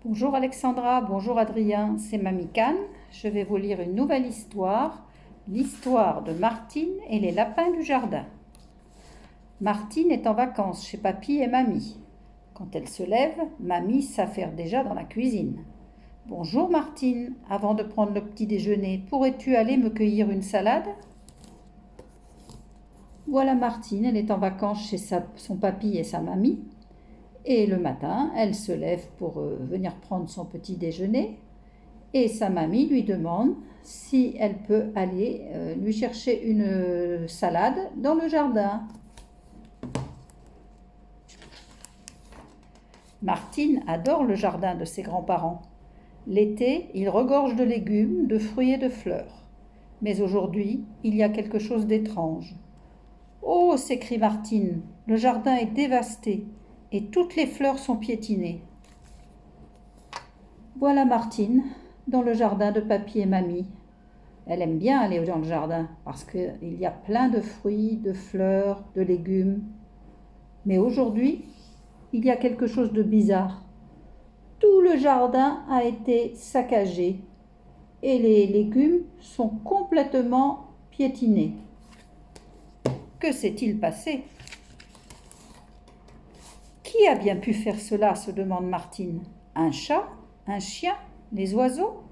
Bonjour Alexandra, bonjour Adrien, c'est Mamie Cannes. Je vais vous lire une nouvelle histoire, l'histoire de Martine et les lapins du jardin. Martine est en vacances chez Papy et Mamie. Quand elle se lève, Mamie s'affaire déjà dans la cuisine. Bonjour Martine, avant de prendre le petit déjeuner, pourrais-tu aller me cueillir une salade? Voilà Martine, elle est en vacances chez son papy et sa mamie. Et le matin, elle se lève pour venir prendre son petit déjeuner. Et sa mamie lui demande si elle peut aller lui chercher une salade dans le jardin. Martine adore le jardin de ses grands-parents. L'été, il regorge de légumes, de fruits et de fleurs. Mais aujourd'hui, il y a quelque chose d'étrange. Oh, s'écrie Martine, le jardin est dévasté et toutes les fleurs sont piétinées. Voilà Martine, dans le jardin de Papy et Mamie. Elle aime bien aller dans le jardin parce qu'il y a plein de fruits, de fleurs, de légumes. Mais aujourd'hui, il y a quelque chose de bizarre. Tout le jardin a été saccagé et les légumes sont complètement piétinés. Que s'est-il passé? Qui a bien pu faire cela, se demande Martine. Un chat? Un chien? Les oiseaux?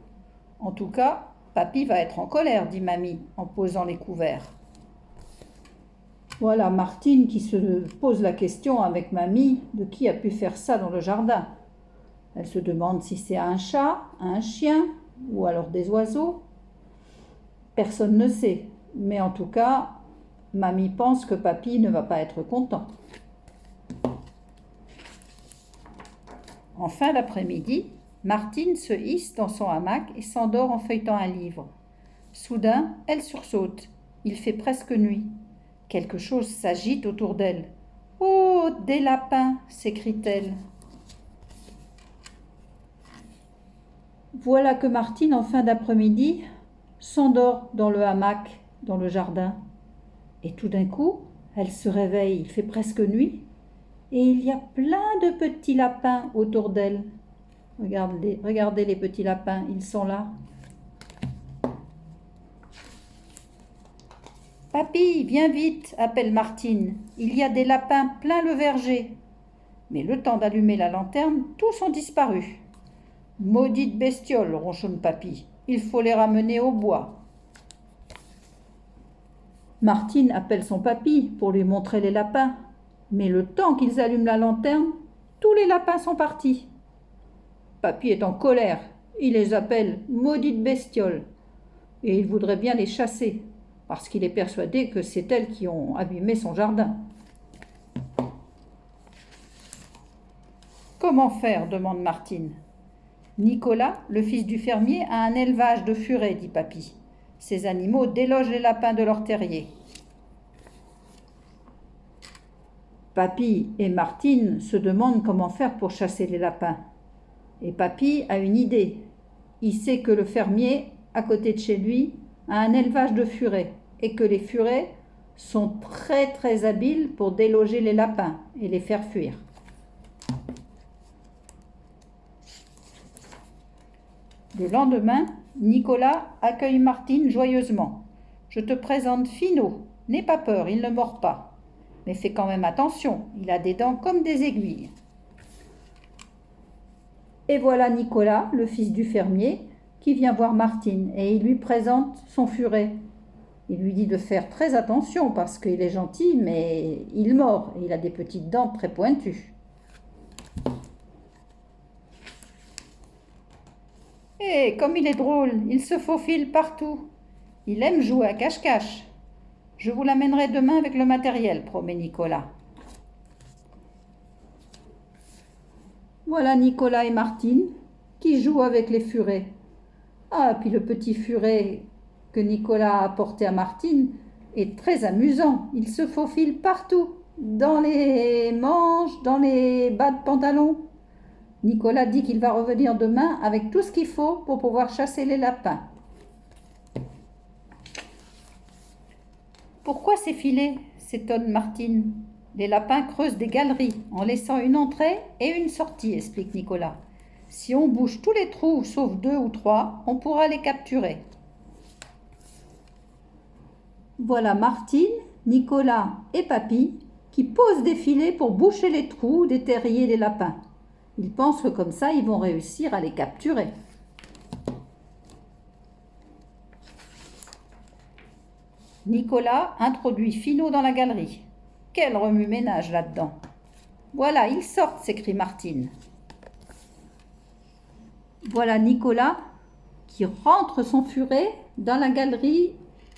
En tout cas, Papy va être en colère, dit Mamie, en posant les couverts. Voilà Martine qui se pose la question avec Mamie de qui a pu faire ça dans le jardin. Elle se demande si c'est un chat, un chien ou alors des oiseaux. Personne ne sait, mais en tout cas, Mamie pense que Papy ne va pas être content. En fin d'après-midi, Martine se hisse dans son hamac et s'endort en feuilletant un livre. Soudain, elle sursaute. Il fait presque nuit. Quelque chose s'agite autour d'elle. « Oh, des lapins !» s'écrie-t-elle. Voilà que Martine, en fin d'après-midi, s'endort dans le hamac, dans le jardin. Et tout d'un coup, elle se réveille, il fait presque nuit, et il y a plein de petits lapins autour d'elle. Regardez les petits lapins, ils sont là. « Papy, viens vite !» appelle Martine. « Il y a des lapins plein le verger. » Mais le temps d'allumer la lanterne, tous ont disparu. « Maudite bestiole !» ronchonne Papy. « Il faut les ramener au bois. » Martine appelle son papy pour lui montrer les lapins. Mais le temps qu'ils allument la lanterne, tous les lapins sont partis. Papy est en colère. Il les appelle « maudites bestioles » et il voudrait bien les chasser parce qu'il est persuadé que c'est elles qui ont abîmé son jardin. Comment faire? Demande Martine. Nicolas, le fils du fermier, a un élevage de furets, dit Papy. Ces animaux délogent les lapins de leur terrier. Papy et Martine se demandent comment faire pour chasser les lapins. Et Papy a une idée. Il sait que le fermier, à côté de chez lui, a un élevage de furets et que les furets sont très très habiles pour déloger les lapins et les faire fuir. Le lendemain, Nicolas accueille Martine joyeusement. « Je te présente Finot. N'aie pas peur, il ne mord pas. Mais fais quand même attention, il a des dents comme des aiguilles. » Et voilà Nicolas, le fils du fermier, qui vient voir Martine et il lui présente son furet. Il lui dit de faire très attention parce qu'il est gentil, mais il mord et il a des petites dents très pointues. Et comme il est drôle, il se faufile partout. Il aime jouer à cache-cache. Je vous l'amènerai demain avec le matériel, promet Nicolas. Voilà Nicolas et Martine qui jouent avec les furets. Ah, puis le petit furet que Nicolas a apporté à Martine est très amusant. Il se faufile partout, dans les manches, dans les bas de pantalon. Nicolas dit qu'il va revenir demain avec tout ce qu'il faut pour pouvoir chasser les lapins. Pourquoi ces filets? S'étonne Martine. Les lapins creusent des galeries en laissant une entrée et une sortie, explique Nicolas. Si on bouge tous les trous, sauf 2 ou 3, on pourra les capturer. Voilà Martine, Nicolas et Papy qui posent des filets pour boucher les trous des terriers des lapins. Ils pensent que comme ça, ils vont réussir à les capturer. Nicolas introduit Finot dans la galerie. Quel remue-ménage là-dedans! Voilà, ils sortent, s'écrie Martine. Voilà Nicolas qui rentre son furet dans la galerie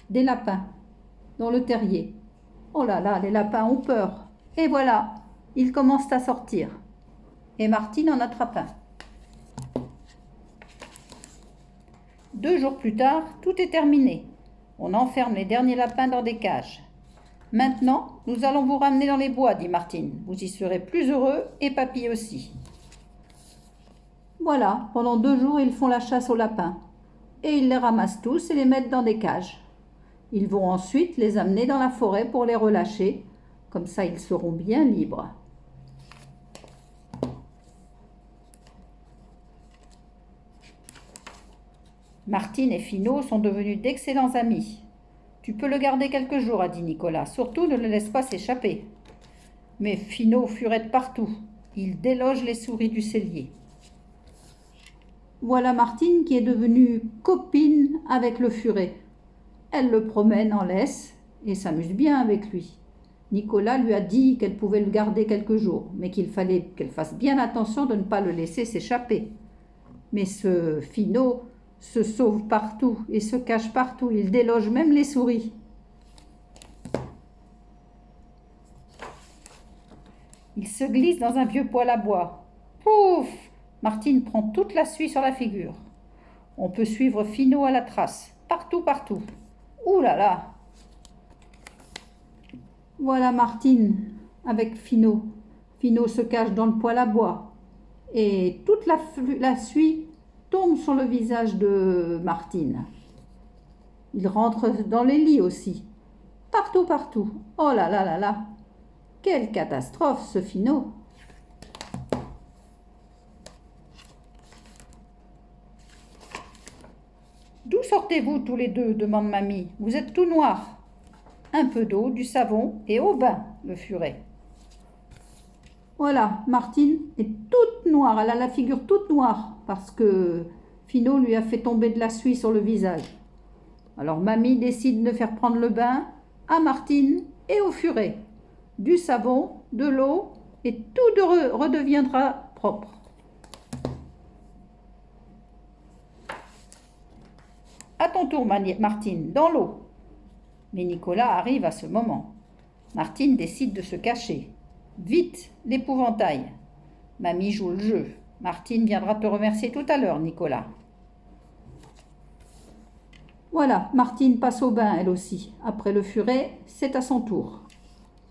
des lapins, dans le terrier. Oh là là, les lapins ont peur. Et voilà, ils commencent à sortir. Et Martine en attrape un. 2 jours plus tard, tout est terminé. On enferme les derniers lapins dans des cages. Maintenant, nous allons vous ramener dans les bois, dit Martine. Vous y serez plus heureux et Papy aussi. Voilà, pendant 2 jours, ils font la chasse aux lapins. Et ils les ramassent tous et les mettent dans des cages. Ils vont ensuite les amener dans la forêt pour les relâcher. Comme ça, ils seront bien libres. Martine et Finot sont devenus d'excellents amis. Tu peux le garder quelques jours, a dit Nicolas. Surtout, ne le laisse pas s'échapper. Mais Finot furette partout. Il déloge les souris du cellier. Voilà Martine qui est devenue copine avec le furet. Elle le promène en laisse et s'amuse bien avec lui. Nicolas lui a dit qu'elle pouvait le garder quelques jours, mais qu'il fallait qu'elle fasse bien attention de ne pas le laisser s'échapper. Mais ce Finot se sauve partout et se cache partout. Il déloge même les souris. Il se glisse dans un vieux poêle à bois. Pouf! Martine prend toute la suie sur la figure. On peut suivre Finot à la trace. Partout, partout. Ouh là là! Voilà Martine avec Finot. Finot se cache dans le poêle à bois. Et toute la suie tombe sur le visage de Martine. Il rentre dans les lits aussi. Partout, partout. Oh là là là là! Quelle catastrophe, ce Finot! D'où sortez-vous tous les deux? Demande Mamie. Vous êtes tout noirs. Un peu d'eau, du savon et au bain, le furet. Voilà, Martine est toute noire. Elle a la figure toute noire parce que Finot lui a fait tomber de la suie sur le visage. Alors Mamie décide de faire prendre le bain à Martine et au furet. Du savon, de l'eau et tout redeviendra propre. À ton tour, Martine, dans l'eau. Mais Nicolas arrive à ce moment. Martine décide de se cacher. Vite, l'épouvantail. Mamie joue le jeu. Martine viendra te remercier tout à l'heure, Nicolas. Voilà, Martine passe au bain, elle aussi. Après le furet, c'est à son tour.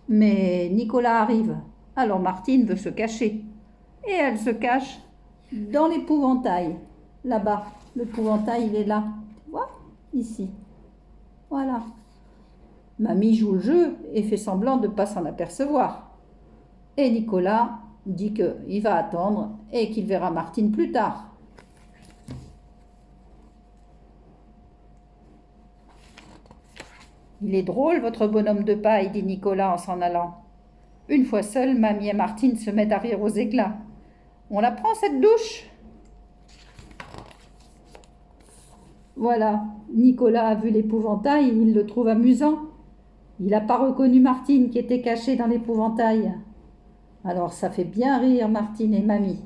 Mais Nicolas arrive. Alors Martine veut se cacher. Et elle se cache dans l'épouvantail. Là-bas, l'épouvantail, il est là. Tu vois? Ici. Voilà. Mamie joue le jeu et fait semblant de ne pas s'en apercevoir. Et Nicolas dit qu'il va attendre et qu'il verra Martine plus tard. Il est drôle, votre bonhomme de paille, dit Nicolas en s'en allant. Une fois seule, Mamie et Martine se mettent à rire aux éclats. On la prend, cette douche? Voilà, Nicolas a vu l'épouvantail, il le trouve amusant. Il n'a pas reconnu Martine qui était cachée dans l'épouvantail. Alors ça fait bien rire Martine et Mamie.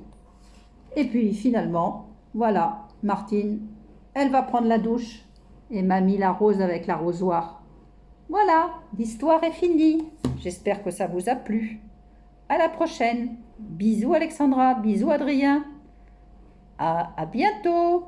Et puis finalement, voilà, Martine, elle va prendre la douche et Mamie l'arrose avec l'arrosoir. Voilà, l'histoire est finie. J'espère que ça vous a plu. À la prochaine. Bisous Alexandra, bisous Adrien. À bientôt.